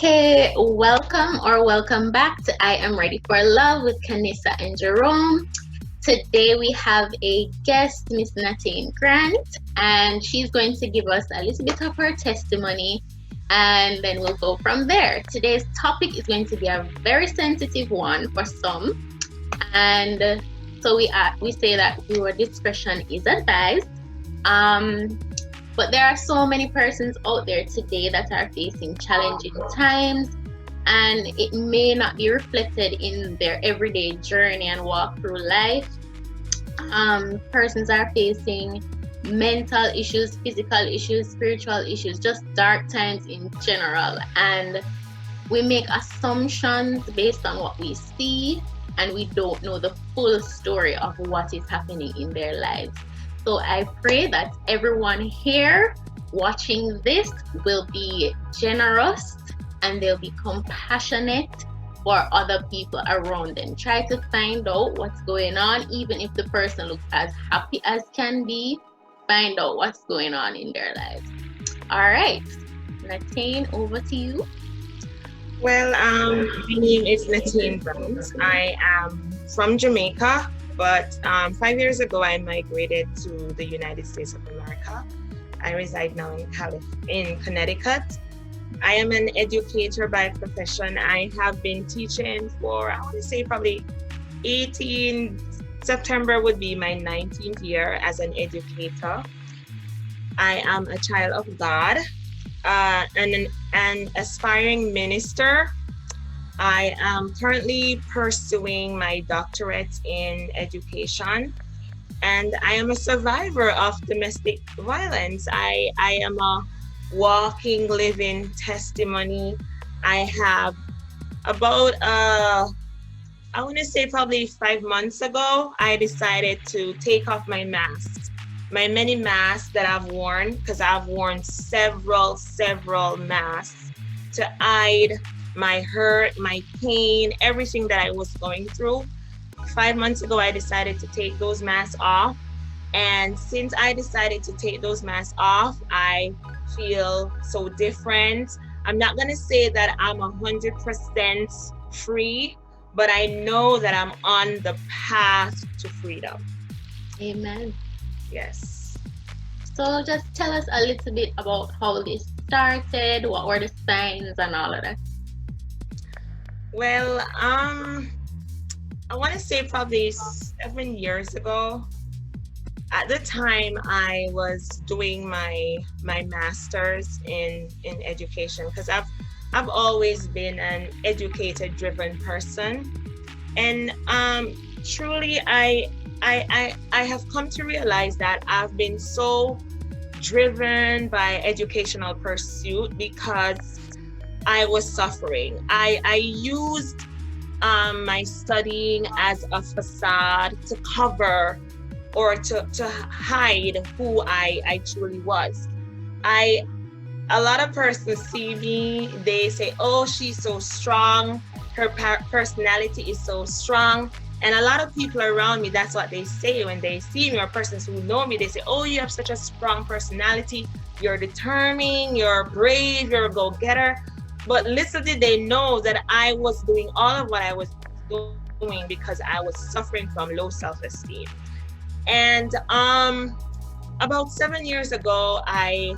Okay, welcome back to I Am Ready for Love with Kanissa and Jerome. Today we have a guest, Miss Natane Grant, and she's going to give us a little bit of her testimony and then we'll go from there. Today's topic is going to be a very sensitive one for some, and so we say that viewer discretion is advised. But there are so many persons out there today that are facing challenging times, and it may not be reflected in their everyday journey and walk through life. Persons are facing mental issues, physical issues, spiritual issues, just dark times in general. And we make assumptions based on what we see, and we don't know the full story of what is happening in their lives. So I pray that everyone here watching this will be generous and they'll be compassionate for other people around them. Try to find out what's going on, even if the person looks as happy as can be. Find out what's going on in their lives. All right, Natane, over to you. Well, my name is Natane Grant. I am from Jamaica. But 5 years ago, I migrated to the United States of America. I reside now in Connecticut. I am an educator by profession. I have been teaching for, I want to say probably 18, September would be my 19th year as an educator. I am a child of God, and an aspiring minister. I am currently pursuing my doctorate in education, and I am a survivor of domestic violence. I am a walking, living testimony. I have about, I want to say probably 5 months ago, I decided to take off my mask, my many masks that I've worn, because I've worn several masks to hide my hurt, my pain, everything that I was going through. 5 months ago, I decided to take those masks off. And since I decided to take those masks off, I feel so different. I'm not going to say that I'm 100% free, but I know that I'm on the path to freedom. Amen. Yes. So just tell us a little bit about how this started, what were the signs and all of that. Well, I want to say probably 7 years ago. At the time, I was doing my master's in education, because I've always been an educator-driven person, and truly I have come to realize that I've been so driven by educational pursuit because I was suffering. I used my studying as a facade to cover or to hide who I truly was. A lot of persons see me, they say, oh, she's so strong, her personality is so strong. And a lot of people around me, that's what they say when they see me, or persons who know me, they say, oh, you have such a strong personality, you're determined, you're brave, you're a go-getter. But little did they know that I was doing all of what I was doing because I was suffering from low self-esteem. And about 7 years ago, I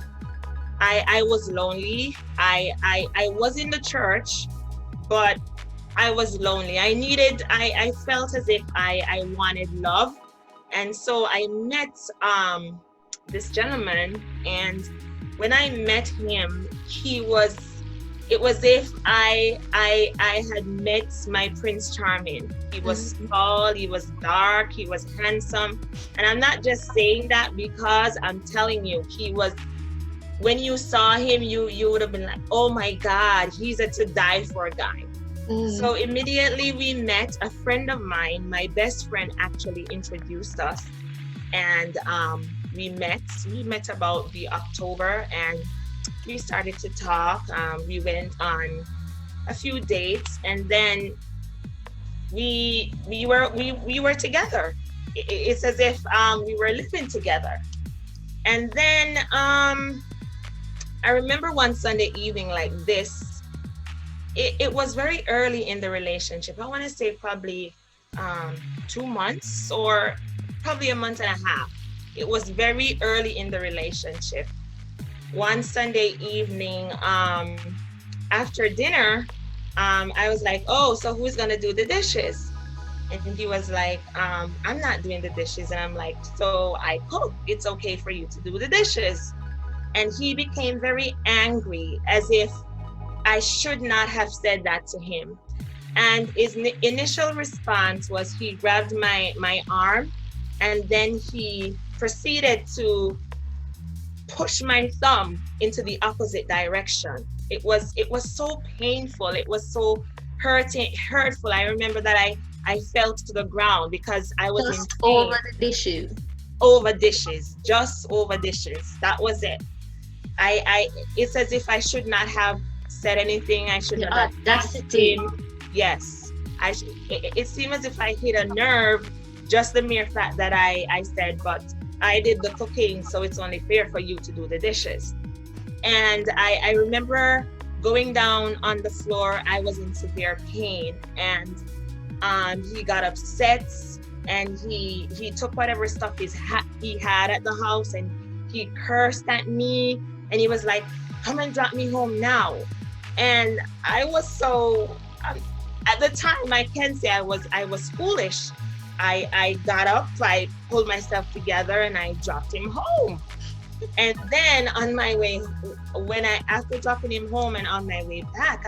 was lonely. I was in the church, but I was lonely. I felt as if I wanted love. And so I met this gentleman, and when I met him, it was if I had met my Prince Charming. He was tall, he was dark, he was handsome. And I'm not just saying that because I'm telling you, when you saw him, you would have been like, oh my God, he's a to die for guy. So immediately we met. A friend of mine, my best friend, actually introduced us, and we met about the October, and we started to talk. We went on a few dates, and then we were together. It's as if we were living together. And then I remember one Sunday evening like this, it was very early in the relationship. I want to say probably 2 months or probably a month and a half. It was very early in the relationship. One Sunday evening, after dinner, I was like, oh, so who's gonna do the dishes? And he was like, I'm not doing the dishes. And I'm like, so I cook. It's okay for you to do the dishes. And he became very angry, as if I should not have said that to him. And his initial response was he grabbed my arm, and then he proceeded to push my thumb into the opposite direction. It was so painful. It was so hurtful. I remember that I fell to the ground because I was in Just pain. over the dishes. Over dishes, just over dishes. That was it. I it's as if I should not have said anything. I should The not have asked audacity. him. Yes, it seemed as if I hit a nerve, just the mere fact that I said, but I did the cooking, so it's only fair for you to do the dishes. And I remember going down on the floor. I was in severe pain, and he got upset, and he took whatever stuff he had at the house, and he cursed at me, and he was like, come and drop me home now. And I was so at the time, I can say I was foolish. I got up, I pulled myself together, and I dropped him home. And then on my way, after dropping him home and on my way back,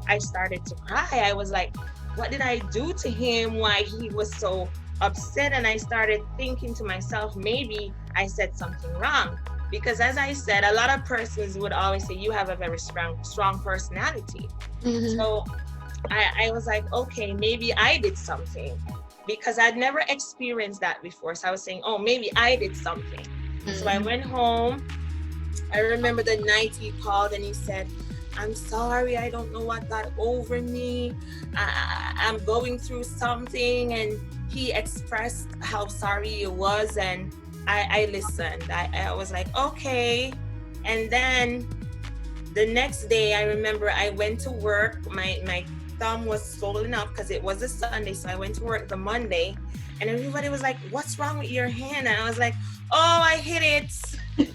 I started to cry. I was like, what did I do to him? Why he was so upset? And I started thinking to myself, maybe I said something wrong. Because as I said, a lot of persons would always say, you have a very strong personality. Mm-hmm. So I was like, okay, maybe I did something, because I'd never experienced that before. So I was saying, oh, maybe I did something. Mm-hmm. So I went home. I remember the night he called and he said, I'm sorry, I don't know what got over me. I'm going through something. And he expressed how sorry he was, and I listened. I was like, okay. And then the next day, I remember I went to work. My thumb was swollen up because it was a Sunday. So I went to work the Monday, and everybody was like, what's wrong with your hand? And I was like, oh, I hit it.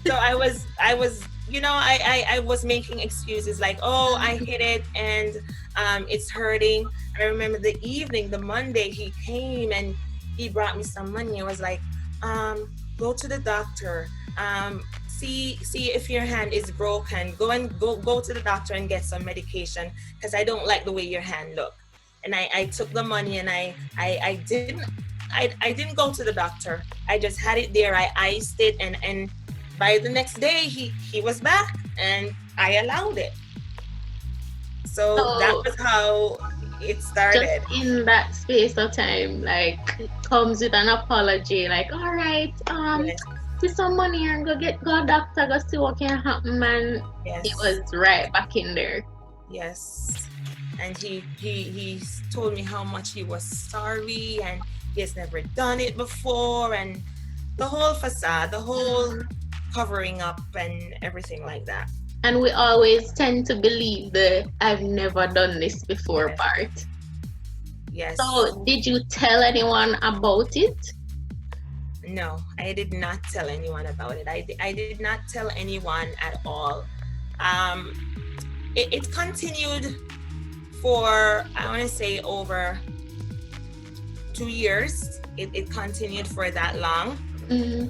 So I was, I was making excuses like, oh, I hit it and it's hurting. I remember the Monday, he came and he brought me some money. I was like, go to the doctor. See if your hand is broken. Go to the doctor and get some medication, because I don't like the way your hand look. And I took the money, and I didn't go to the doctor. I just had it there. I iced it, and by the next day he was back, and I allowed it. So that was how it started. Just in that space of time, like, comes with an apology, like, all right, Yes. see some money and go doctor, go see what can happen, man. Yes. It was right back in there. Yes. And he told me how much he was sorry, and he has never done it before, and the whole facade, the whole covering up and everything like that. And we always tend to believe the I've never done this before Yes. part. Yes. So did you tell anyone about it? No, I did not tell anyone about it. I did not tell anyone at all. It continued for, I want to say, over 2 years. It continued for that long. Mm-hmm.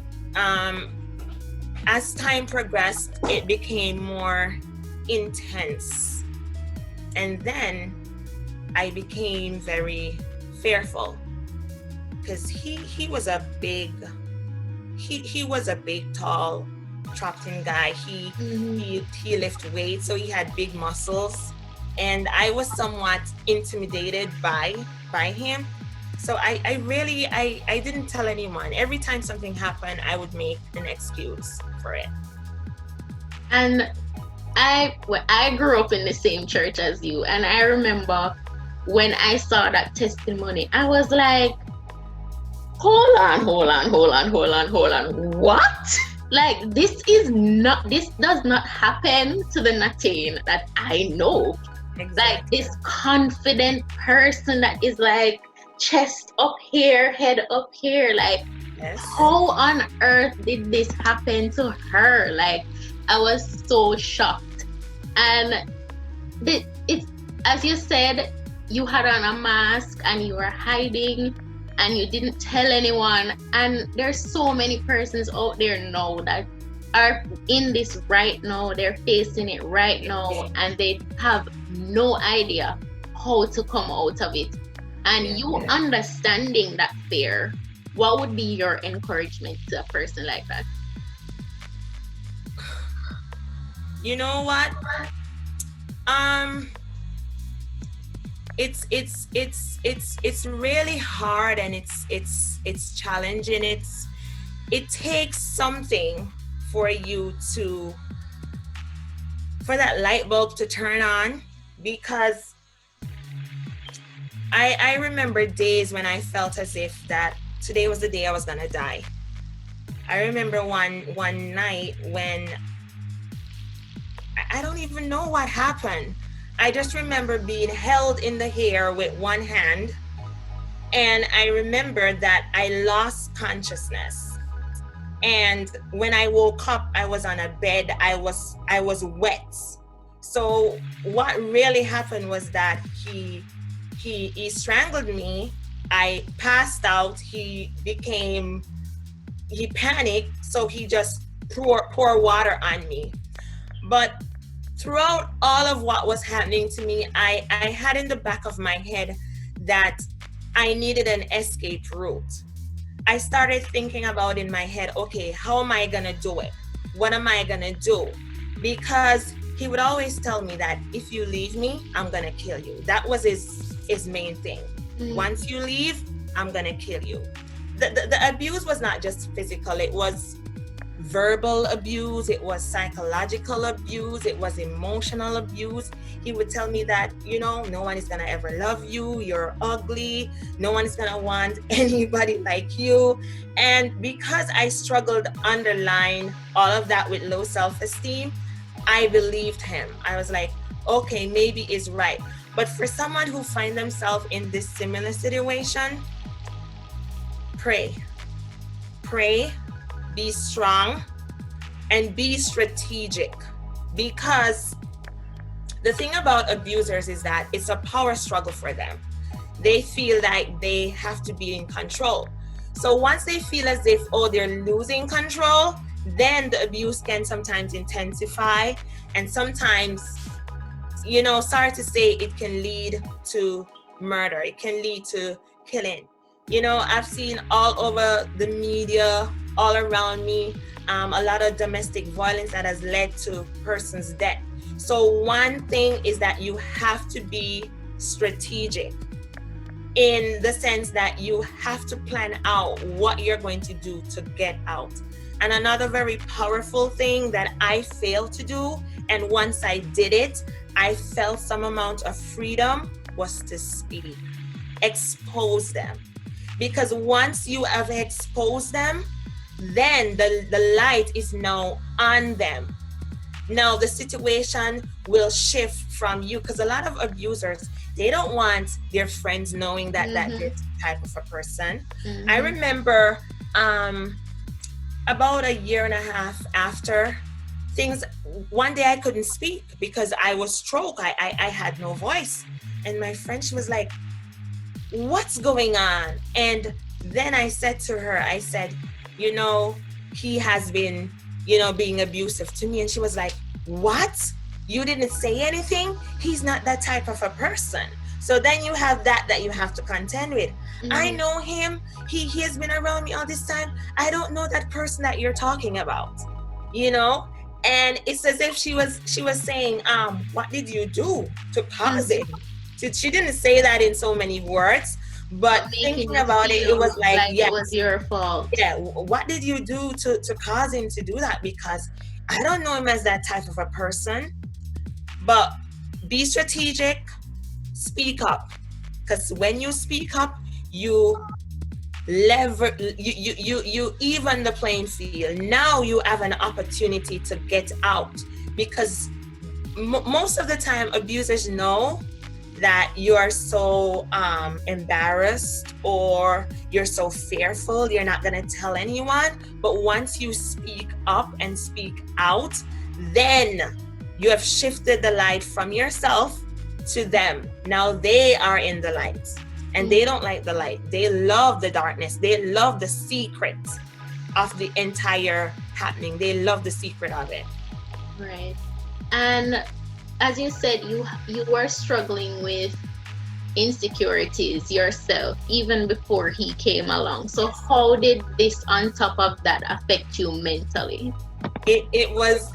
As time progressed, it became more intense. And then I became very fearful, because he was a big, tall, chopped-in guy. He lifted weights, so he had big muscles, and I was somewhat intimidated by him. So I didn't tell anyone. Every time something happened, I would make an excuse for it. And I grew up in the same church as you, and I remember when I saw that testimony, I was like, hold on. What? Like, this does not happen to the Natane that I know. Like Exactly. this confident person that is like chest up here, head up here. Like, Yes. how on earth did this happen to her? Like, I was so shocked. And it's, as you said, you had on a mask and you were hiding and you didn't tell anyone. And there's so many persons out there now that are in this right now, they're facing it right now, Indeed. and they have no idea how to come out of it. And Yeah. you understanding that fear, what would be your encouragement to a person like that? You know what? Um, it's really hard, and it's challenging. It takes something for you to for that light bulb to turn on, because I remember days when I felt as if that today was the day I was gonna die. I remember one night when I don't even know what happened. I just remember being held in the hair with one hand, and I remember that I lost consciousness. And when I woke up, I was on a bed. I was wet. So what really happened was that he strangled me. I passed out. He panicked, so he just pour water on me. But throughout all of what was happening to me, I had in the back of my head that I needed an escape route. I started thinking about in my head, okay, how am I gonna do it? What am I gonna do? Because he would always tell me that if you leave me, I'm gonna kill you. That was his main thing. Mm. Once you leave, I'm gonna kill you. The abuse was not just physical, it was verbal abuse, it was psychological abuse, it was emotional abuse. He would tell me that, no one is gonna ever love you, you're ugly, no one is gonna want anybody like you. And because I struggled underline all of that with low self-esteem, I believed him. I was like, okay, maybe he's right. But for someone who find themselves in this similar situation, pray, be strong, and be strategic. Because the thing about abusers is that it's a power struggle for them. They feel like they have to be in control. So once they feel as if, they're losing control, then the abuse can sometimes intensify. And sometimes, sorry to say, it can lead to murder. It can lead to killing. I've seen all over the media, all around me, a lot of domestic violence that has led to person's death. So one thing is that you have to be strategic, in the sense that you have to plan out what you're going to do to get out. And another very powerful thing that I failed to do, and once I did it, I felt some amount of freedom, was to speak, expose them. Because once you have exposed them, then the light is now on them. Now the situation will shift from you, because a lot of abusers, they don't want their friends knowing that they're the type of a person. I remember about a year and a half after things, one day I couldn't speak because I was stroke. I had no voice. And my friend, she was like, what's going on? And then I said to her, I said, he has been, being abusive to me. And she was like, what? You didn't say anything? He's not that type of a person. So then you have that you have to contend with. I know him. He has been around me all this time. I don't know that person that you're talking about, And it's as if she was saying, what did you do to cause it? She didn't say that in so many words, but thinking about it, it was like it was your fault. Yeah, what did you do to cause him to do that? Because I don't know him as that type of a person. But be strategic, speak up. Because when you speak up, you you even the playing field. Now you have an opportunity to get out, because most of the time abusers know that you are so embarrassed or you're so fearful, you're not going to tell anyone. But once you speak up and speak out, then you have shifted the light from yourself to them. Now they are in the light and they don't like the light. They love the darkness. They love the secret of the entire happening. They love the secret of it. Right. And as you said, you were struggling with insecurities yourself even before he came along. So how did this on top of that affect you mentally? It was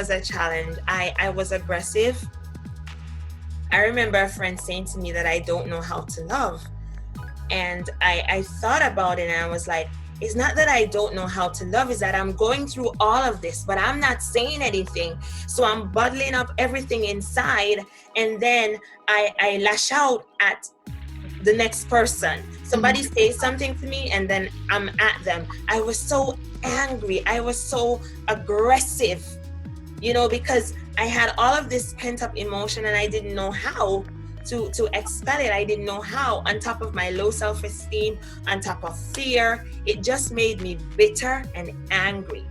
a challenge. I was aggressive. I remember a friend saying to me that I don't know how to love. And I thought about it and I was like, it's not that I don't know how to love, it's that I'm going through all of this, but I'm not saying anything. So I'm bottling up everything inside, and then I lash out at the next person. Somebody says something to me and then I'm at them. I was so angry. I was so aggressive, because I had all of this pent up emotion and I didn't know how to expel it. I didn't know how. On top of my low self-esteem, on top of fear, it just made me bitter and angry.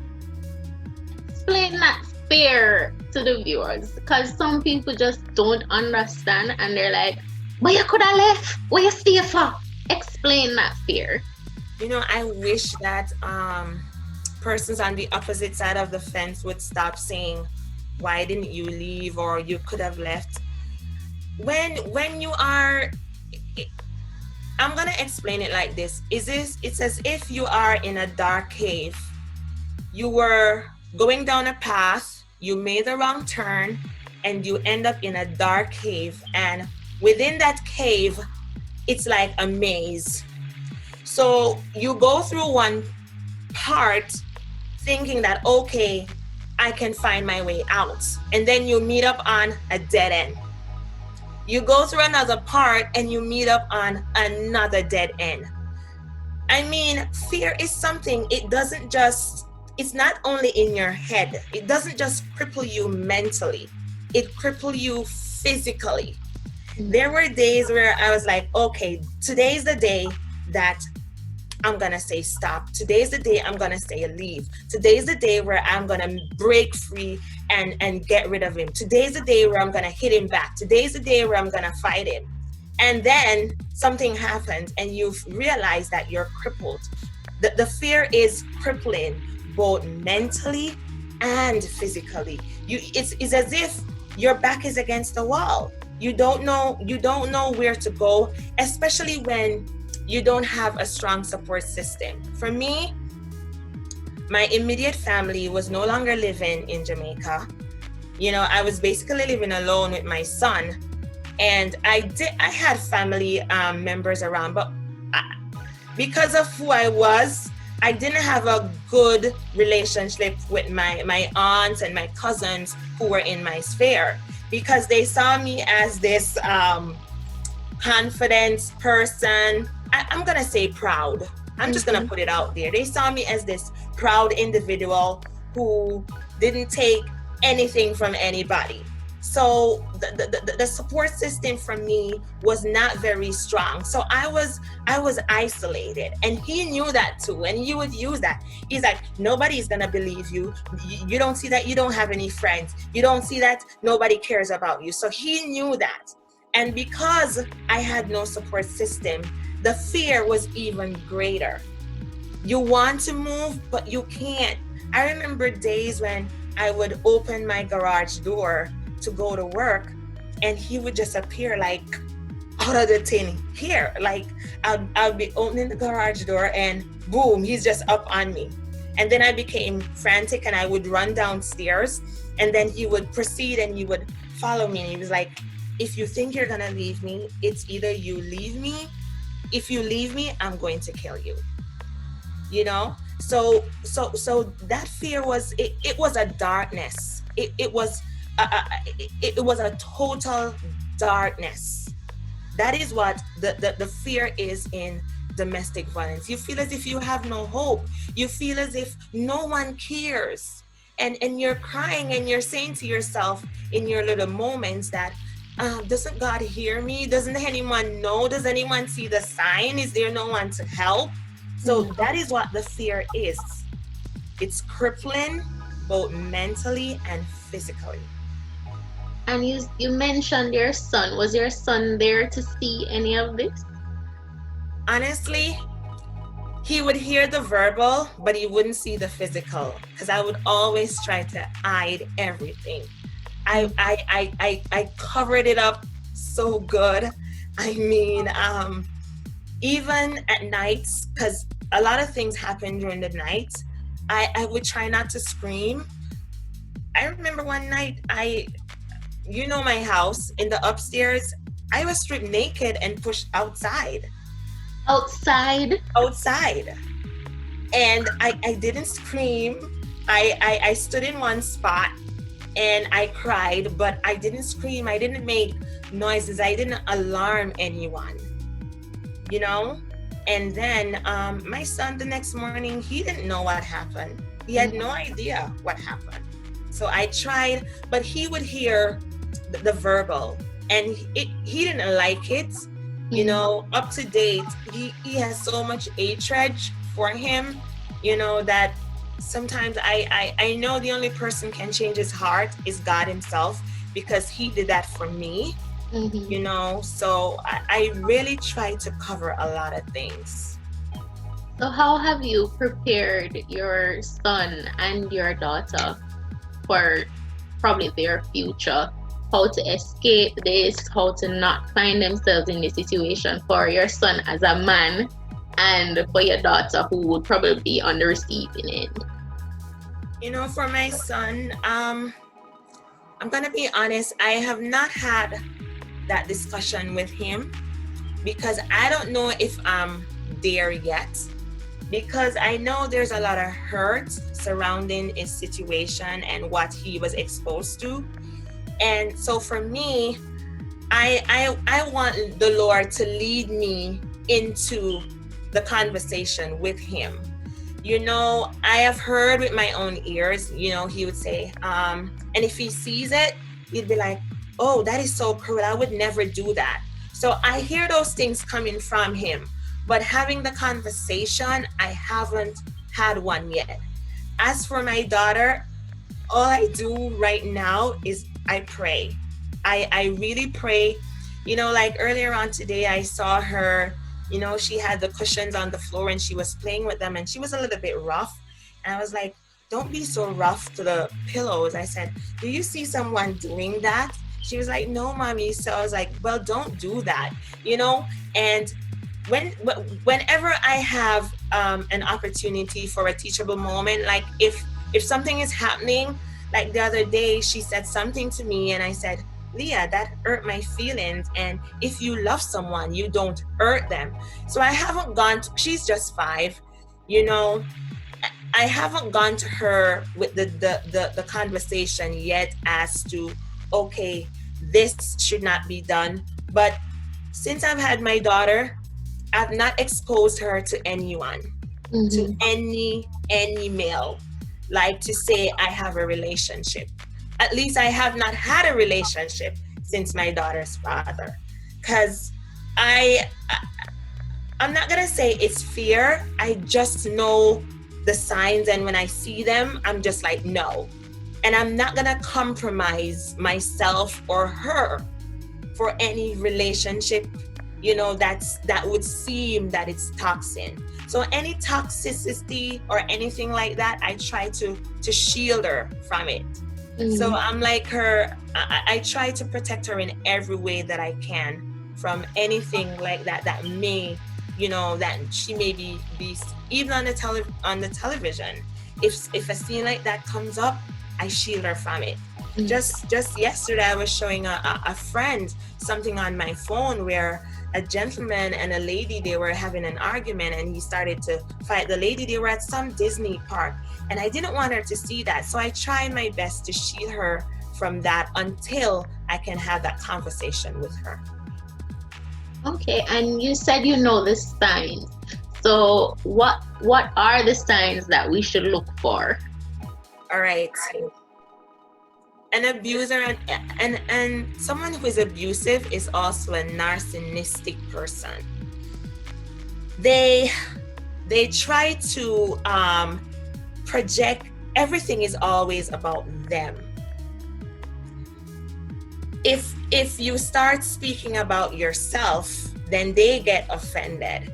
Explain that fear to the viewers, because some people just don't understand and they're like, but you could have left, where you stay for? Explain that fear. I wish that persons on the opposite side of the fence would stop saying, why didn't you leave, or you could have left. When you are, I'm gonna explain it like this. It's as if you are in a dark cave. You were going down a path, you made the wrong turn, and you end up in a dark cave. And within that cave, it's like a maze. So you go through one part thinking that, okay, I can find my way out. And then you meet up on a dead end. You go through another part and you meet up on another dead end. I mean, fear is something, it's not only in your head. It doesn't just cripple you mentally. It cripples you physically. There were days where I was like, okay, today's the day that I'm going to say stop. Today's the day I'm going to say leave. Today's the day where I'm going to break free and get rid of him. Today's the day where I'm going to hit him back. Today's the day where I'm going to fight him. And then something happens and you've realized that you're crippled. The fear is crippling both mentally and physically. It's as if your back is against the wall. You don't know where to go, especially when you don't have a strong support system. For me, my immediate family was no longer living in Jamaica. I was basically living alone with my son, and I had family members around, but because of who I was, I didn't have a good relationship with my aunts and my cousins who were in my sphere, because they saw me as this confident person. I'm going to say proud. I'm just going to put it out there. They saw me as this proud individual who didn't take anything from anybody. So the support system for me was not very strong. So I was isolated, and he knew that too. And he would use that. He's like, nobody's going to believe you. You don't see that you don't have any friends. You don't see that nobody cares about you. So he knew that. And because I had no support system, the fear was even greater. You want to move, but you can't. I remember days when I would open my garage door to go to work, and he would just appear like out of the tin here. Like I'll be opening the garage door and boom, he's just up on me. And then I became frantic and I would run downstairs, and then he would proceed and he would follow me. And he was like, if you think you're gonna leave me, it's either you leave me. If you leave me, I'm going to kill you. So that fear was, it was a darkness. It was a total darkness. That is what the fear is in domestic violence. You feel as if you have no hope. You feel as if no one cares. and you're crying and you're saying to yourself in your little moments that, doesn't God hear me? Doesn't anyone know? Does anyone see the sign? Is there no one to help? So Mm. that is what the fear is. It's crippling both mentally and physically. And you mentioned your son. Was your son there to see any of this? Honestly, he would hear the verbal, but he wouldn't see the physical because I would always try to hide everything. Mm. I covered it up so good. I mean, even at nights, because a lot of things happen during the night, I would try not to scream. I remember one night, my house in the upstairs, I was stripped naked and pushed outside. Outside? Outside. And I didn't scream. I stood in one spot and I cried, but I didn't scream. I didn't make noises. I didn't alarm anyone, you know? And then my son, the next morning, he didn't know what happened. He had no idea what happened. So I tried, but he would hear the verbal and he didn't like it. Up to date, he has so much hatred for him, that sometimes I know the only person can change his heart is God himself, because he did that for me. So I really try to cover a lot of things. So how have you prepared your son and your daughter for probably their future? How to escape this, how to not find themselves in this situation for your son as a man, and for your daughter who would probably be on the receiving end? For my son, I'm gonna be honest, I have not had that discussion with him because I don't know if I'm there yet, because I know there's a lot of hurt surrounding his situation and what he was exposed to. And so for me, I want the Lord to lead me into the conversation with him. I have heard with my own ears, he would say, and if he sees it, he'd be like, oh, that is so cruel. I would never do that. So I hear those things coming from him, but having the conversation, I haven't had one yet. As for my daughter, all I do right now is I pray. I really pray. Like earlier on today, I saw her, she had the cushions on the floor and she was playing with them and she was a little bit rough. And I was like, don't be so rough to the pillows. I said, do you see someone doing that? She was like, no, mommy. So I was like, well, don't do that, And whenever I have an opportunity for a teachable moment, like if something is happening, like the other day, she said something to me and I said, Leah, that hurt my feelings. And if you love someone, you don't hurt them. So I haven't she's just 5, I haven't gone to her with the conversation yet as to, okay, this should not be done. But since I've had my daughter, I've not exposed her to anyone, to any male, like to say I have a relationship. At least I have not had a relationship since my daughter's father. Because I'm not going to say it's fear. I just know the signs. And when I see them, I'm just like, no. And I'm not going to compromise myself or her for any relationship, that would seem that it's toxic. So any toxicity or anything like that, I try to shield her from it. So I'm like her, I try to protect her in every way that I can from anything like that may, that she may be even on the television. If a scene like that comes up, I shield her from it. Just yesterday, I was showing a friend something on my phone where a gentleman and a lady, they were having an argument and he started to fight the lady. They were at some Disney park and I didn't want her to see that. So I tried my best to shield her from that until I can have that conversation with her. Okay, and you said the signs. So what are the signs that we should look for? All right. An abuser and someone who is abusive is also a narcissistic person. They try to project everything is always about them. If you start speaking about yourself, then they get offended.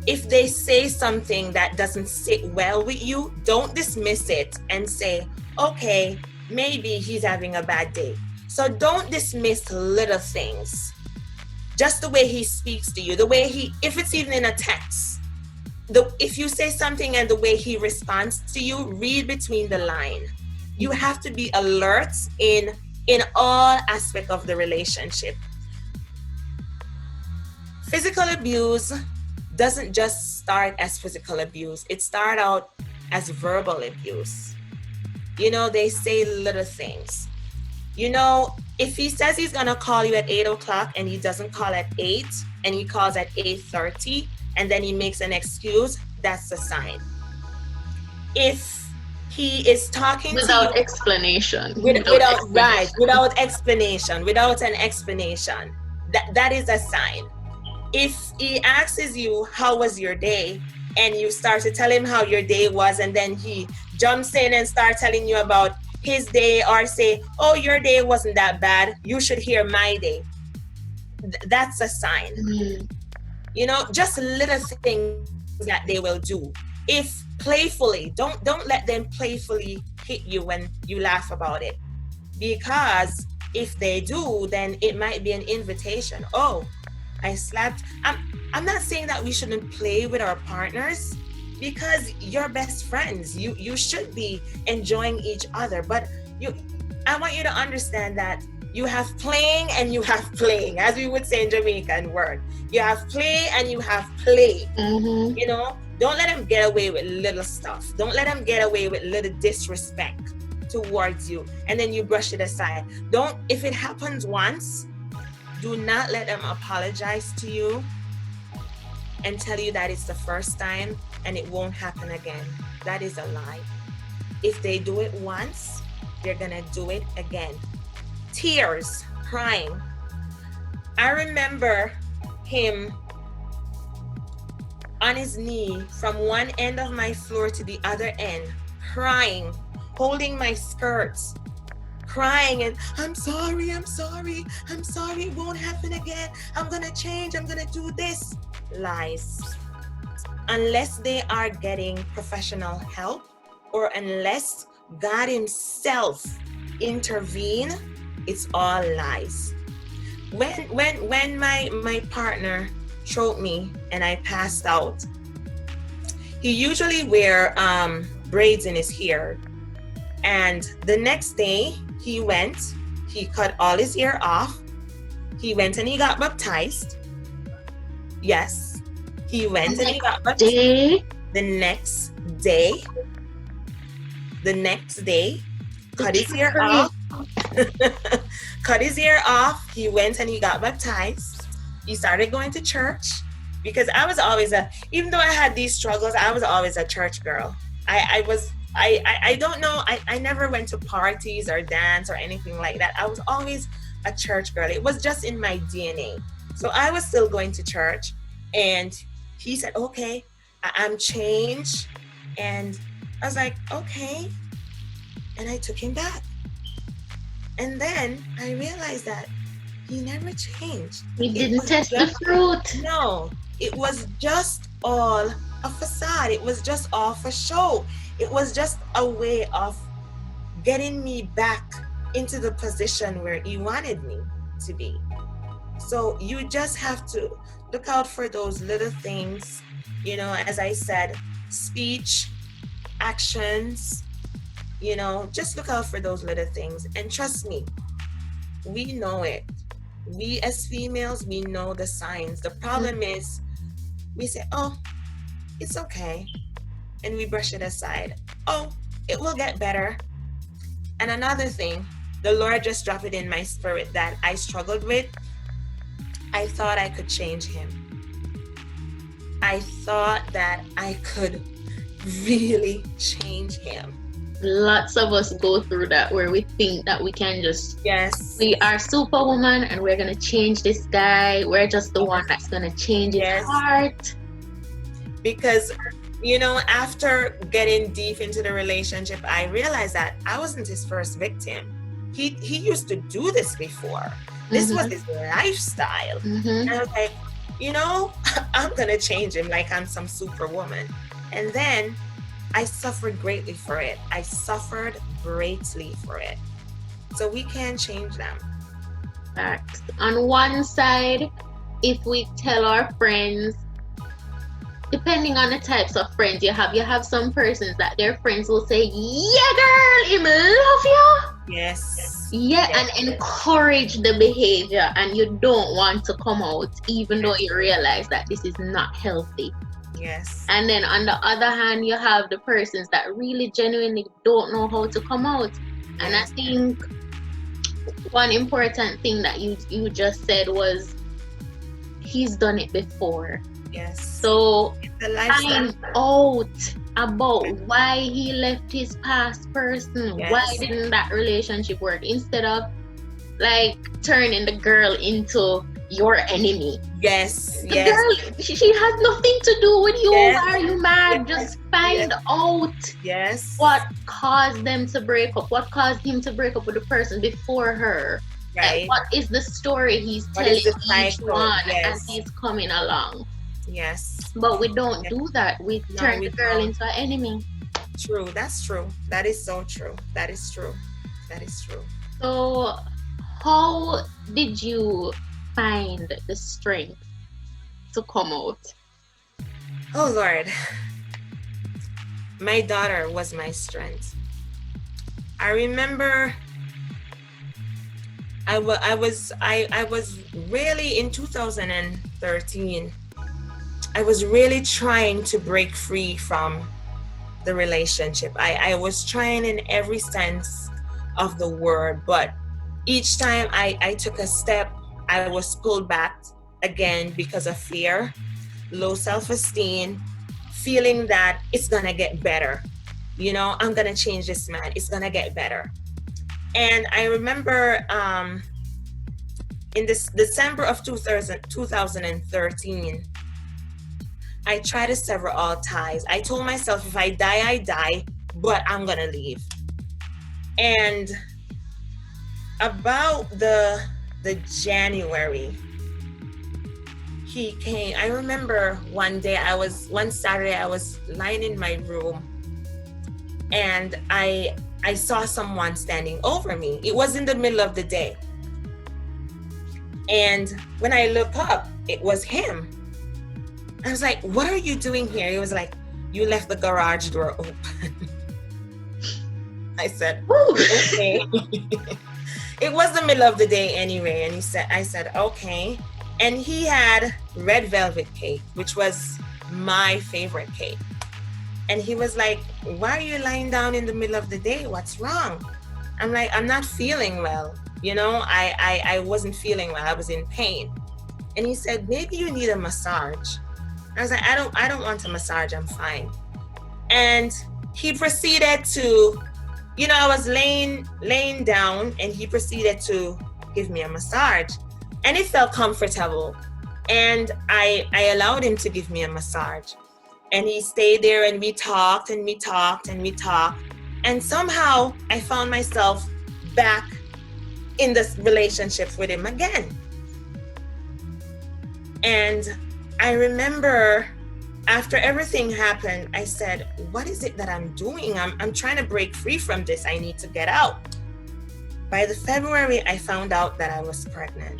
If they say something that doesn't sit well with you, don't dismiss it and say, okay, maybe he's having a bad day. So don't dismiss little things. Just the way he speaks to you, the way if it's even in a text, if you say something and the way he responds to you, read between the line. You have to be alert in all aspects of the relationship. Physical abuse doesn't just start as physical abuse. It starts out as verbal abuse. They say little things. If he says he's going to call you at 8 o'clock and he doesn't call at 8 and he calls at 8:30 and then he makes an excuse, that's a sign. If he is talking without to you explanation, without an explanation, that is a sign. If he asks you, how was your day? And you start to tell him how your day was, and then he jumps in and starts telling you about his day, or say, oh, your day wasn't that bad, you should hear my day. That's a sign. Just little things that they will do. If playfully, don't let them playfully hit you when you laugh about it. Because if they do, then it might be an invitation. Oh, I slapped. I'm not saying that we shouldn't play with our partners, because you're best friends. You should be enjoying each other. But I want you to understand that you have playing and you have playing, as we would say in Jamaican word. You have play and you have play. Don't let them get away with little stuff. Don't let them get away with little disrespect towards you, and then you brush it aside. If it happens once, do not let them apologize to you and tell you that it's the first time and it won't happen again. That is a lie. If they do it once, they're gonna do it again. Tears, crying. I remember him on his knee from one end of my floor to the other end, crying, holding my skirts, crying, and I'm sorry, it won't happen again, I'm gonna change, I'm gonna do this. Lies. Unless they are getting professional help, or unless God himself intervene, it's all lies. When my partner choked me and I passed out, he usually wear braids in his hair, and the next day he cut all his hair off. He went and he got baptized. Yes, he went and he got baptized. The next day, cut his hair off. Cut his hair off. He went and he got baptized. He started going to church, because I was always even though I had these struggles, I was always a church girl. I don't know. I never went to parties or dance or anything like that. I was always a church girl. It was just in my DNA. So I was still going to church, and he said, okay, I'm changed. And I was like, okay. And I took him back. And then I realized that he never changed. He didn't test the fruit. No, it was just all a facade. It was just all for show. It was just a way of getting me back into the position where he wanted me to be. So you just have to look out for those little things, as I said, speech, actions, just look out for those little things. And trust me, we know it. We as females, we know the signs. The problem is we say, oh, it's okay. And we brush it aside. Oh, it will get better. And another thing, the Lord just dropped it in my spirit that I struggled with. I thought I could change him. I thought that I could really change him. Lots of us go through that where we think that we can just, Yes. we are superwoman and we're gonna change this guy. We're just the one that's gonna change his Yes. heart. Because, after getting deep into the relationship, I realized that I wasn't his first victim. He used to do this before. This was his lifestyle. And I was like, I'm gonna change him like I'm some superwoman. And then I suffered greatly for it. So we can change them. Facts. On one side, if we tell our friends, depending on the types of friends you have some persons that their friends will say, yeah girl, him love you. Yes. Yeah, yes. And encourage the behavior, and you don't want to come out even though you realize that this is not healthy. Yes. And then on the other hand, you have the persons that really genuinely don't know how to come out. And I think one important thing that you just said was he's done it before. Yes. So find out about why he left his past person. Yes. Why didn't that relationship work? Instead of like turning the girl into your enemy. Yes. The girl, she has nothing to do with you. Yes. Why are you mad? Just find out what caused them to break up. What caused him to break up with the person before her. Right. What is the story he's telling each one as he's coming along? Yes. But we don't do that. We turn the girl into an enemy. True. That's true. That is so true. That is true. So how did you find the strength to come out? Oh Lord. My daughter was my strength. I remember I was really in 2013. I was really trying to break free from the relationship. I was trying in every sense of the word, but each time I took a step, I was pulled back again because of fear, low self-esteem, feeling that it's gonna get better. I'm gonna change this man. It's gonna get better. And I remember in this December of 2013, I tried to sever all ties. I told myself, if I die, I die, but I'm gonna leave. And about the January, he came. I remember one Saturday I was lying in my room, and I saw someone standing over me. It was in the middle of the day. And when I looked up, it was him. I was like, what are you doing here? He was like, you left the garage door open. I said, okay. It was the middle of the day anyway. And I said, okay. And he had red velvet cake, which was my favorite cake. And he was like, why are you lying down in the middle of the day? What's wrong? I'm like, I'm not feeling well. I wasn't feeling well. I was in pain. And he said, maybe you need a massage. I was like, I don't want a massage. I'm fine. And he proceeded to, I was laying down, and he proceeded to give me a massage, and it felt comfortable. And I allowed him to give me a massage, and he stayed there, and we talked and we talked and we talked. And somehow I found myself back in this relationship with him again. And I remember after everything happened, I said, what is it that I'm doing? I'm trying to break free from this. I need to get out. By the February, I found out that I was pregnant.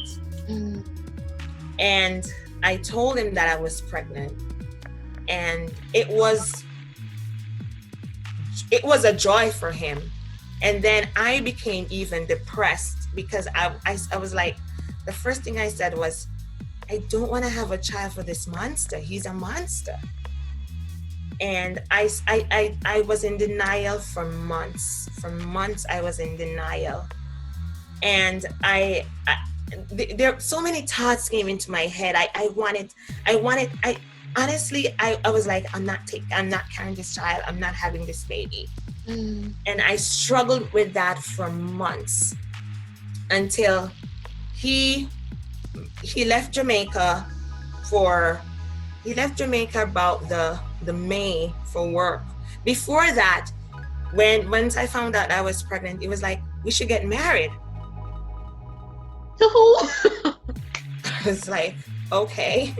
And I told him that I was pregnant. And it was a joy for him. And then I became even depressed because I was like, the first thing I said was, I don't want to have a child for this monster. He's a monster. And I was in denial for months. For months, I was in denial. And there so many thoughts came into my head. I honestly, I was like, I'm not carrying this child. I'm not having this baby. Mm. And I struggled with that for months until he he left Jamaica for he left Jamaica about the May for work. Before that, once I found out I was pregnant, it was like, we should get married. To who? I was like, okay.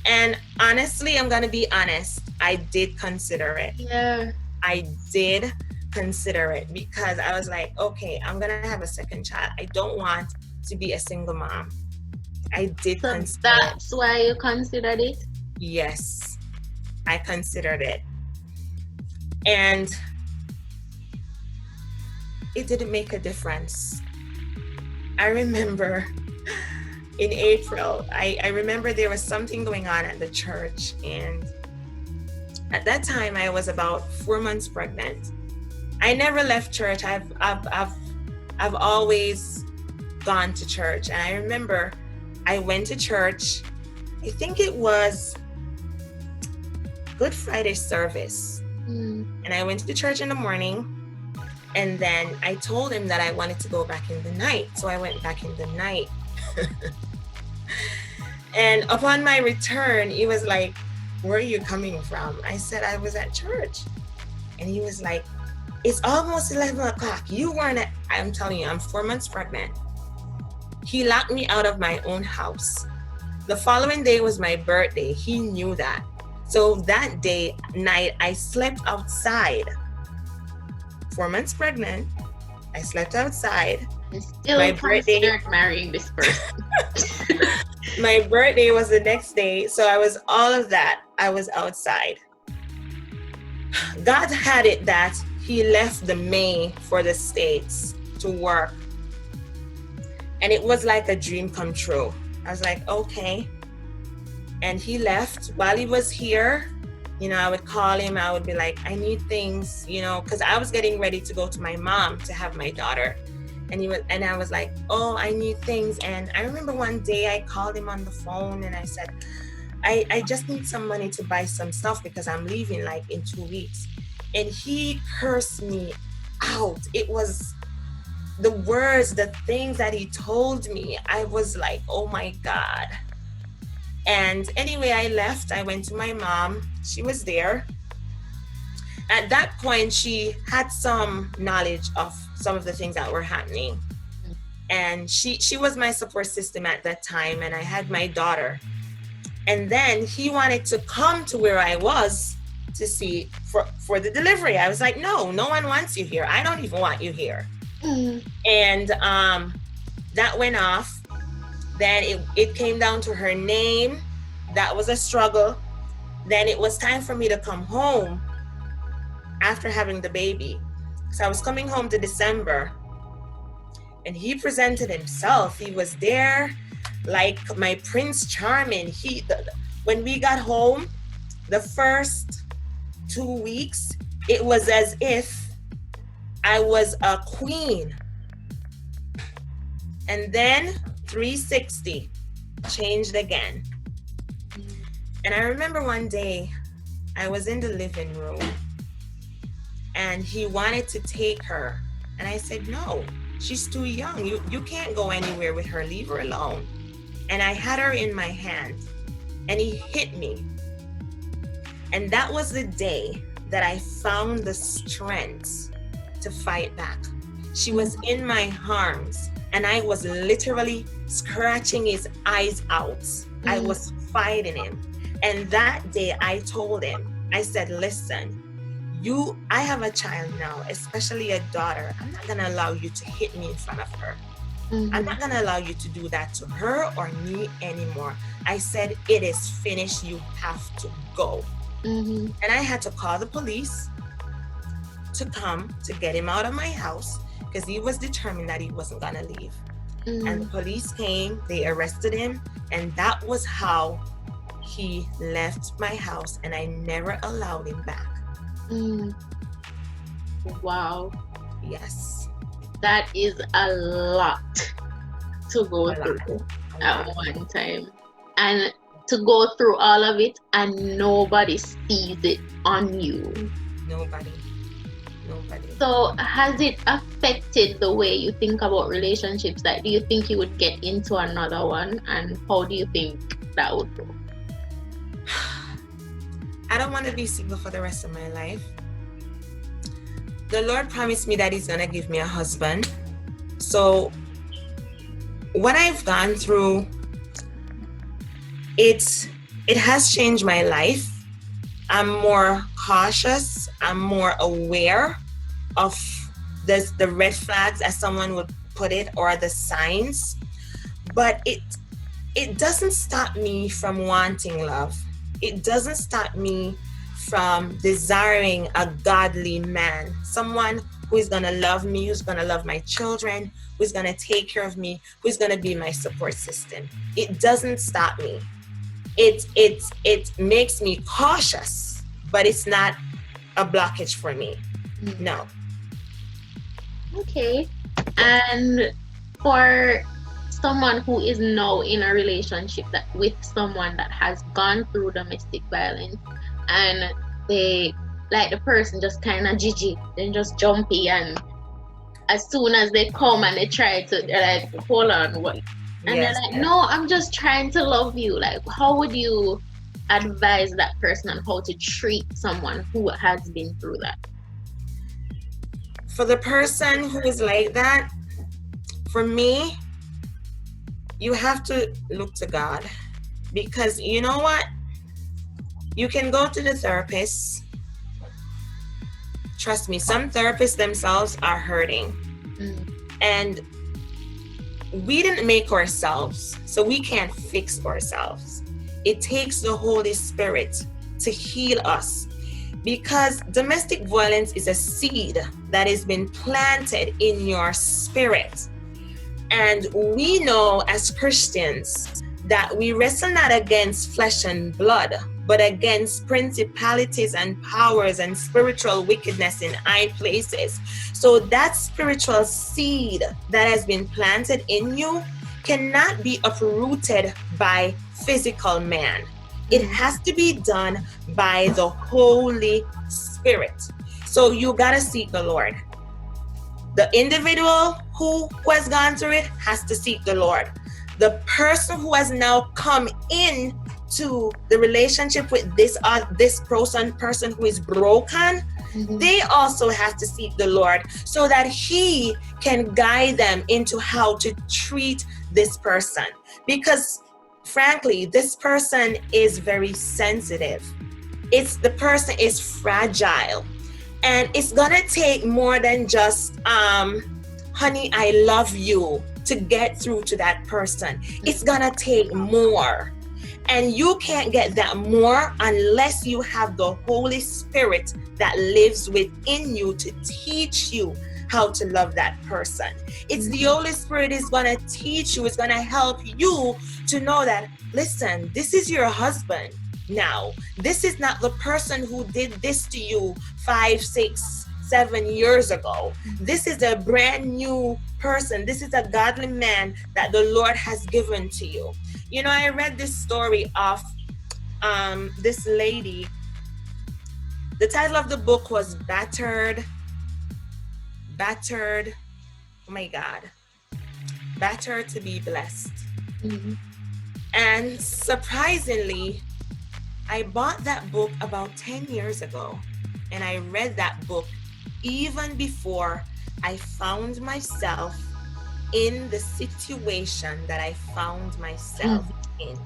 And honestly, I'm gonna be honest, I did consider it. Yeah. I did consider it because I was like, okay, I'm gonna have a second child. I don't want to be a single mom. I did So consider it. that's why you considered it? Yes, I considered it. And it didn't make a difference. I remember in April, I remember there was something going on at the church. And at that time, I was about 4 months pregnant. I never left church. I've always gone to church. And I remember I went to church. I think it was Good Friday service. And I went to church in the morning. And then I told him that I wanted to go back in the night. So I went back in the night. And upon my return, he was like, where are you coming from? I said, I was at church. And he was like, it's almost 11 o'clock. You weren't at, I'm telling you, I'm 4 months pregnant. He locked me out of my own house. The following day was my birthday. He knew that. So that night, I slept outside. 4 months pregnant. I slept outside. And still My considered marrying this person. My birthday was the next day. So I was all of that. I was outside. God had it that he left the May for the States to work. And it was like a dream come true. I was like, okay. And he left. While he was here, I would call him. I would be like, I need things, because I was getting ready to go to my mom to have my daughter. And I was like, oh, I need things. And I remember one day I called him on the phone and I said, I just need some money to buy some stuff because I'm leaving like in 2 weeks. And he cursed me out. It was the words, the things that he told me. I was like, oh my God. And anyway, I left. I went to my mom. She was there. At that point, she had some knowledge of some of the things that were happening. And she was my support system at that time. And I had my daughter. And then he wanted to come to where I was to see for the delivery. I was like, no one wants you here. I don't even want you here. And that went off. Then it came down to her name. That was a struggle. Then it was time for me to come home after having the baby. So I was coming home to December and he presented himself. He was there like my Prince Charming. When we got home, the first 2 weeks, it was as if I was a queen. And then 360 changed again. And I remember one day I was in the living room and he wanted to take her. And I said, no, she's too young. You can't go anywhere with her. Leave her alone. And I had her in my hand and he hit me. And that was the day that I found the strength to fight back. She was in my arms and I was literally scratching his eyes out. I was fighting him. And that day I told him, I said, listen, I have a child now, especially a daughter. I'm not gonna allow you to hit me in front of her. I'm not gonna allow you to do that to her or me anymore. I said, it is finished. You have to go. And I had to call the police to come to get him out of my house because he was determined that he wasn't gonna leave. And the police came, they arrested him, and that was how he left my house, and I never allowed him back. Wow. Yes. That is a lot to go through at one time. And to go through all of it and nobody sees it on you. Nobody. Nobody. So has it affected the way you think about relationships? Like, do you think you would get into another one, and how do you think that would go? I don't want to be single for the rest of my life. The Lord promised me that He's gonna give me a husband. So what I've gone through, it has changed my life. I'm more cautious. I'm more aware of the red flags, as someone would put it, or the signs. But it doesn't stop me from wanting love. It doesn't stop me from desiring a godly man, someone who is going to love me, who's going to love my children, who's going to take care of me, who's going to be my support system. It doesn't stop me. It makes me cautious, but it's not a blockage for me. No. Okay. And for someone who is now in a relationship that with someone that has gone through domestic violence, and they, like, the person just kind of jiggy, then just jumpy, and as soon as they come and they try to, they're like, hold on, what? And Yes. they're like, no, I'm just trying to love you. Like, how would you advise that person on how to treat someone who has been through that? For the person who is like that, for me, you have to look to God, because you know what? You can go to the therapist. Trust me, some therapists themselves are hurting. And we didn't make ourselves, so we can't fix ourselves. It takes the Holy Spirit to heal us, because domestic violence is a seed that has been planted in your spirit. And we know as Christians that we wrestle not against flesh and blood, but against principalities and powers and spiritual wickedness in high places. So that spiritual seed that has been planted in you cannot be uprooted by physical man. It has to be done by the Holy Spirit. So you gotta seek the Lord. The individual who has gone through it has to seek the Lord. The person who has now come in to the relationship with this person who is broken, they also have to seek the Lord, so that He can guide them into how to treat this person. Because frankly, this person is very sensitive. The person is fragile. And it's gonna take more than just, honey, I love you, to get through to that person. It's gonna take more. And you can't get that more unless you have the Holy Spirit that lives within you to teach you how to love that person. It's the Holy Spirit is going to teach you, it's going to help you to know that, listen, this is your husband now. This is not the person who did this to you 5, 6, 7 years ago. This is a brand new person. This is a godly man that the Lord has given to you. You know, I read this story of this lady. The title of the book was Battered, oh my God, Battered to be Blessed. And surprisingly, I bought that book about 10 years ago, and I read that book even before I found myself in the situation that I found myself in.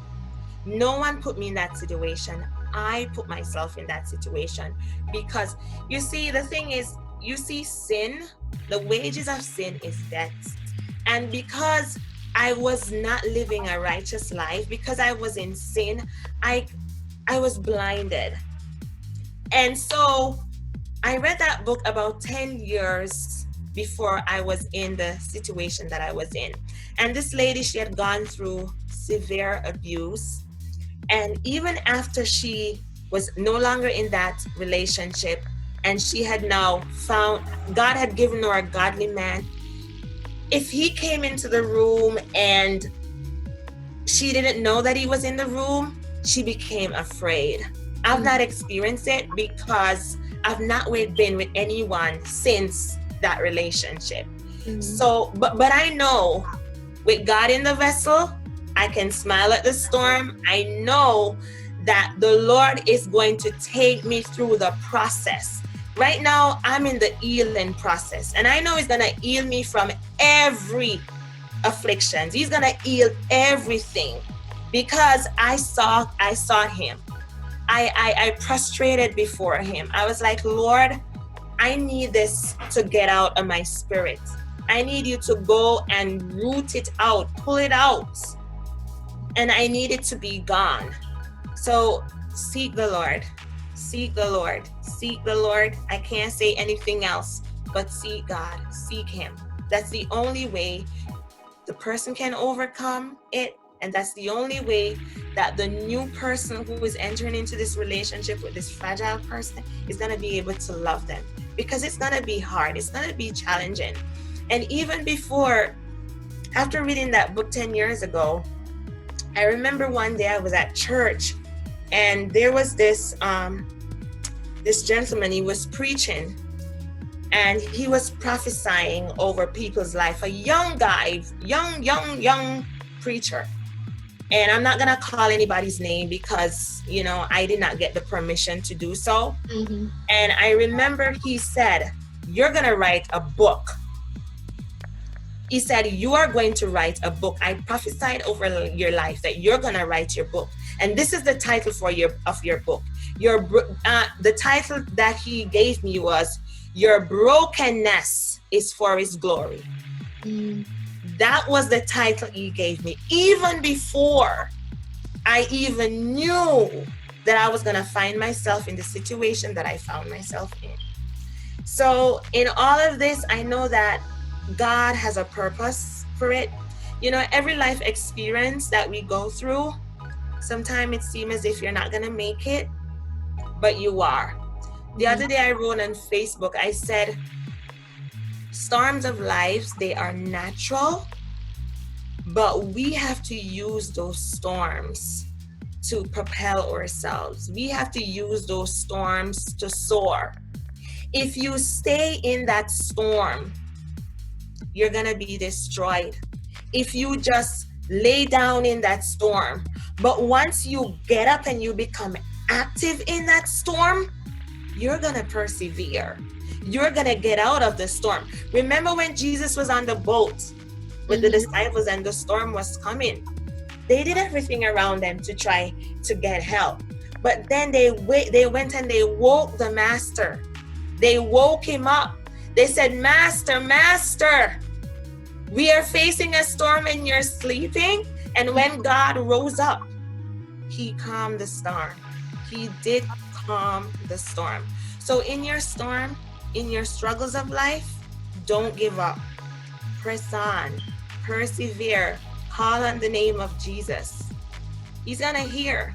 No one put me in that situation. I put myself in that situation, because you see, the thing is, you see, sin, the wages of sin is death. And because I was not living a righteous life, because I was in sin, I was blinded. And so I read that book about 10 years before I was in the situation that I was in. And this lady, she had gone through severe abuse. And even after she was no longer in that relationship, and she had now found, God had given her a godly man, if he came into the room and she didn't know that he was in the room, she became afraid. I've not experienced it because I've not been with anyone since that relationship. Mm-hmm. So, but I know with God in the vessel, I can smile at the storm. I know that the Lord is going to take me through the process. Right now, I'm in the healing process, and I know He's gonna heal me from every afflictions. He's gonna heal everything because I saw Him. I prostrated before Him. I was like, Lord, I need this to get out of my spirit. I need you to go and root it out, pull it out, and I need it to be gone. So seek the Lord, seek the Lord, seek the Lord. I can't say anything else but seek God, seek Him. That's the only way the person can overcome it. And that's the only way that the new person who is entering into this relationship with this fragile person is going to be able to love them, because it's going to be hard. It's going to be challenging. And even before, after reading that book 10 years ago, I remember one day I was at church and there was this gentleman. He was preaching and he was prophesying over people's life. A young guy, young preacher. And I'm not going to call anybody's name because, you know, I did not get the permission to do so. Mm-hmm. And I remember he said, you're going to write a book. He said, you are going to write a book. I prophesied over your life that you're going to write your book. And this is the title of your book. The title that he gave me was, Your Brokenness is for His Glory. Mm. That was the title he gave me, even before I even knew that I was going to find myself in the situation that I found myself in. So in all of this, I know that God has a purpose for it. You know, every life experience that we go through, sometimes it seems as if you're not going to make it, but you are. The other day I wrote on Facebook, I said, storms of life, they are natural, but we have to use those storms to propel ourselves. We have to use those storms to soar. If you stay in that storm, you're going to be destroyed. If you just lay down in that storm, but once you get up and you become active in that storm, you're going to persevere. You're going to get out of the storm. Remember when Jesus was on the boat with the disciples and the storm was coming? They did everything around them to try to get help. But then they went and they woke the master. They woke him up. They said, Master, Master, we are facing a storm and you're sleeping. And when God rose up, He calmed the storm. He did calm the storm. So in your storm, in your struggles of life, don't give up. Press on, persevere, call on the name of Jesus. He's gonna hear.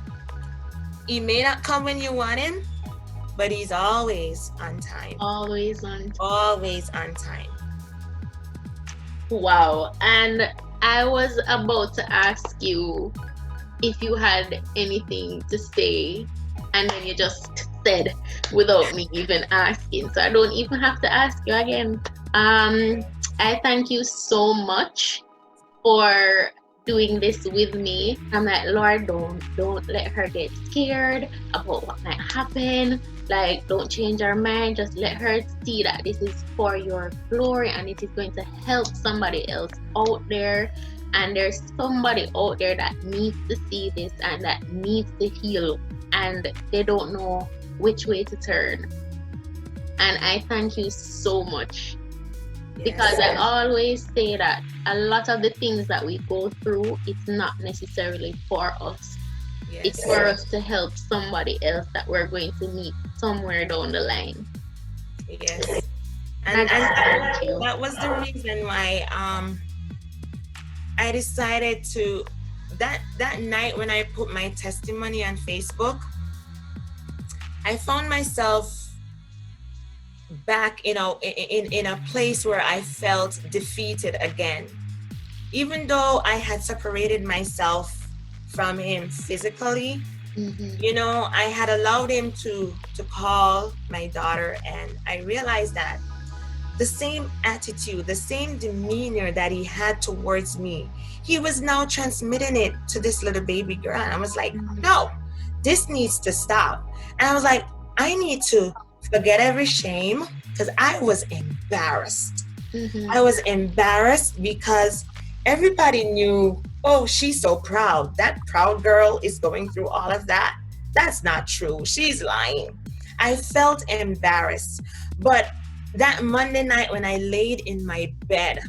He may not come when you want Him, but He's always on time. Always on time. Always on time. Wow. And I was about to ask you if you had anything to say, and then you just said without me even asking. So I don't even have to ask you again. I thank you so much for doing this with me. I'm like, Lord, don't let her get scared about what might happen. Like, don't change her mind. Just let her see that this is for your glory and it is going to help somebody else out there. And there's somebody out there that needs to see this and that needs to heal, and they don't know which way to turn. And I thank you so much. Yes. Because I always say that a lot of the things that we go through, it's not necessarily for us. Yes. It's for us to help somebody else that we're going to meet somewhere down the line. Yes. And that was the reason why I decided to, that night when I put my testimony on Facebook, I found myself back, in a place where I felt defeated again. Even though I had separated myself from Him physically, Mhm. You know, I had allowed him to call my daughter, and I realized that the same attitude, the same demeanor that he had towards me, he was now transmitting it to this little baby girl. And I was like, Mhm. no, this needs to stop. And I was like, I need to forget every shame, because I was embarrassed. Mhm. I was embarrassed because everybody knew, oh, she's so proud. That proud girl is going through all of that. That's not true. She's lying. I felt embarrassed. But that Monday night when I laid in my bed,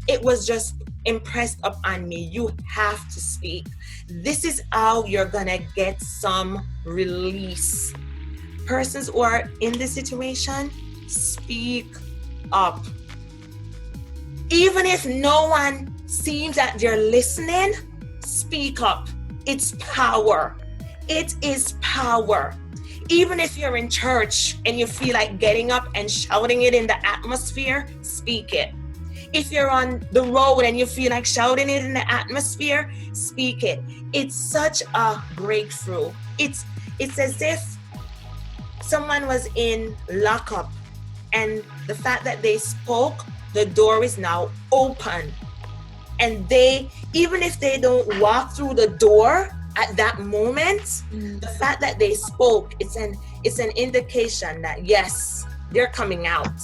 it was just impressed upon me. You have to speak. This is how you're going to get some release. Persons who are in this situation, speak up. Even if no one seems that they're listening, speak up. It's power. It is power. Even if you're in church and you feel like getting up and shouting it in the atmosphere, speak it. If you're on the road and you feel like shouting it in the atmosphere, speak it. It's such a breakthrough. It's as if someone was in lockup, and the fact that they spoke, the door is now open. And they, even if they don't walk through the door at that moment, the fact that they spoke, it's an indication that yes, they're coming out,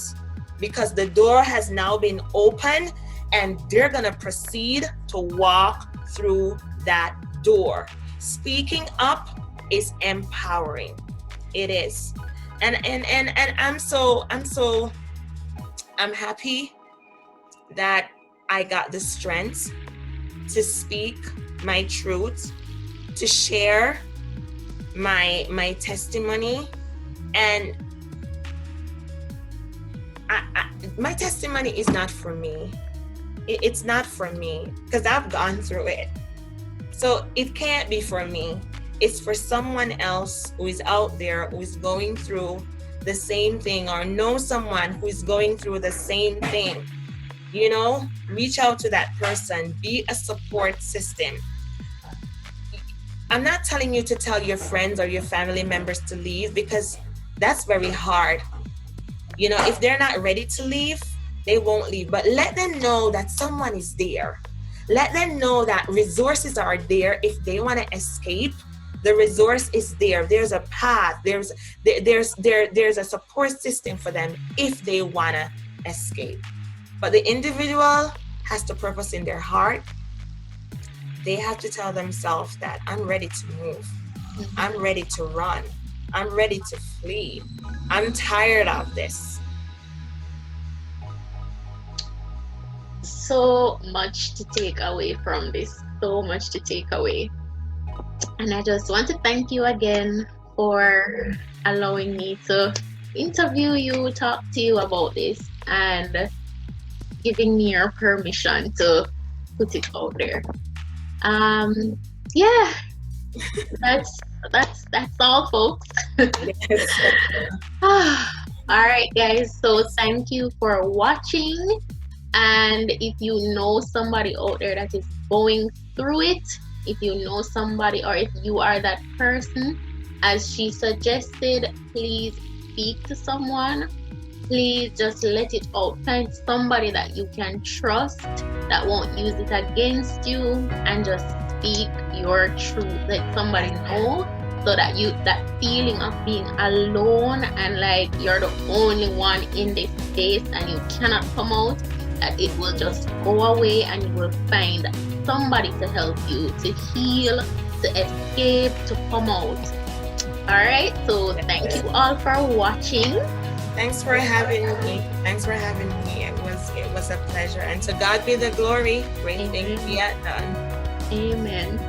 because the door has now been opened, and they're going to proceed to walk through that door. Speaking up is empowering. It is. And I'm happy that I got the strength to speak my truth, to share my testimony. And my testimony is not for me. It's not for me, because I've gone through it. So it can't be for me. It's for someone else who is out there, who is going through the same thing, or know someone who is going through the same thing. You know, reach out to that person, be a support system. I'm not telling you to tell your friends or your family members to leave, because that's very hard. You know, if they're not ready to leave, they won't leave. But let them know that someone is there. Let them know that resources are there if they want to escape. The resource is there. There's a path. There's a support system for them if they want to escape. But the individual has to purpose in their heart. They have to tell themselves that I'm ready to move. I'm ready to run. I'm ready to flee. I'm tired of this. So much to take away from this. So much to take away. And I just want to thank you again for allowing me to interview you, talk to you about this, and giving me your permission to put it out there. Um, yeah, that's that's all, folks. Yes. All right, guys. So thank you for watching. And if you know somebody out there that is going through it, if you know somebody, or if you are that person, as she suggested, please speak to someone. Please just let it out. Find somebody that you can trust, that won't use it against you, and just speak your truth. Let somebody know, so that that feeling of being alone and like you're the only one in this space and you cannot come out, that it will just go away, and you will find somebody to help you to heal, to escape, to come out. All right, so thank you all for watching. Thanks for having me. Thanks for having me. It was a pleasure. And to God be the glory. Great things Amen. be done. Amen.